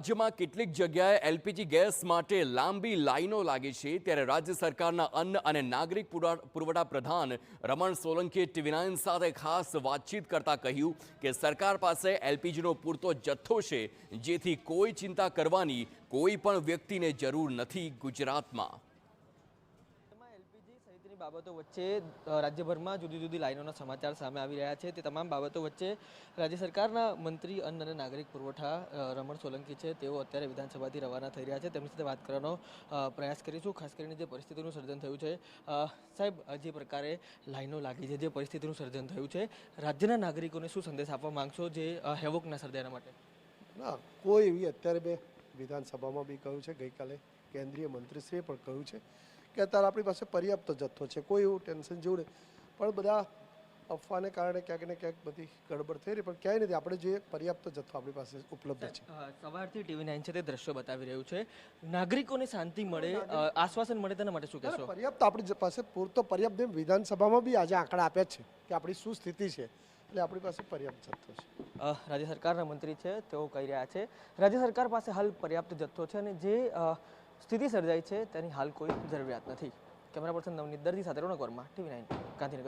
રાજ્યમાં કેટલીક જગ્યાએ એલપીજી ગેસ માટે લાંબી લાઈનો લાગી છે ત્યારે રાજ્ય સરકારના અન્ન અને નાગરિક પુરવઠા પ્રધાન રમણ સોલંકીએ TV9 સાથે ખાસ વાતચીત કરતા કહ્યું કે સરકાર પાસે એલપીજીનો પૂરતો જથ્થો છે, જેથી કોઈ ચિંતા કરવાની કોઈ પણ વ્યક્તિને જરૂર નથી ગુજરાતમાં। બાબતો વચ્ચે રાજ્યભરમાં જુદી જુદી લાઈનોના સમાચાર સામે આવી રહ્યા છે। તે તમામ બાબતો વચ્ચે રાજ્ય સરકારના મંત્રી અન્ન અને નાગરિક પુરવઠા રમણ સોલંકી છે, તેઓ અત્યારે વિધાનસભાથી રવાના થઈ રહ્યા છે। તેમની સાથે વાત કરવાનો પ્રયાસ કરીશું, ખાસ કરીને જે પરિસ્થિતિનું સર્જન થયું છે। સાહેબ, જે પ્રકારે લાઈનો લાગી છે, જે પરિસ્થિતિનું સર્જન થયું છે, રાજ્યના નાગરિકોને શું સંદેશ આપવા માંગશો જે હેવોકના સર્જાયા માટે? ના, કોઈ એવી અત્યારે મેં વિધાનસભામાં બી કહ્યું છે, ગઈકાલે કેન્દ્રીય મંત્રીશ્રીએ પણ કહ્યું છે કે અત્યારે આપણી પાસે પર્યાપ્ત જથ્થો છે, કોઈ એવું ટેન્શન જેવું નહીં। પણ બધા અફવાને કારણે ક્યાંક ને ક્યાંક બધી ગડબડ થઈ રહી, પણ ક્યાંય નથી। આપણે જે પર્યાપ્ત જથ્થો આપણી પાસે ઉપલબ્ધ છે। સવારથી TV9 છે તે દ્રશ્યો બતાવી રહ્યું છે, નાગરિકોને શાંતિ મળે, આશ્વાસન મળે, તેના માટે શું કહેશો? પર્યાપ્ત આપણી પાસે પૂરતો પર્યાપ્ત વિધાનસભામાં બી આજે આંકડા આપ્યા છે કે આપણી શું સ્થિતિ છે, એટલે આપણી પાસે પર્યાપ્ત જથ્થો છે। રાજ્ય સરકારના મંત્રી છે તેઓ કહી રહ્યા છે રાજ્ય સરકાર પાસે હાલ પર્યાપ્ત જથ્થો છે અને જે સ્થિતિ સર્જાઈ છે તેની હાલ કોઈ જરૂરિયાત નથી। કેમેરા પર્સન નવનીત દર્દી સાથે રોનક વર્મા, TV9 ગાંધીનગર।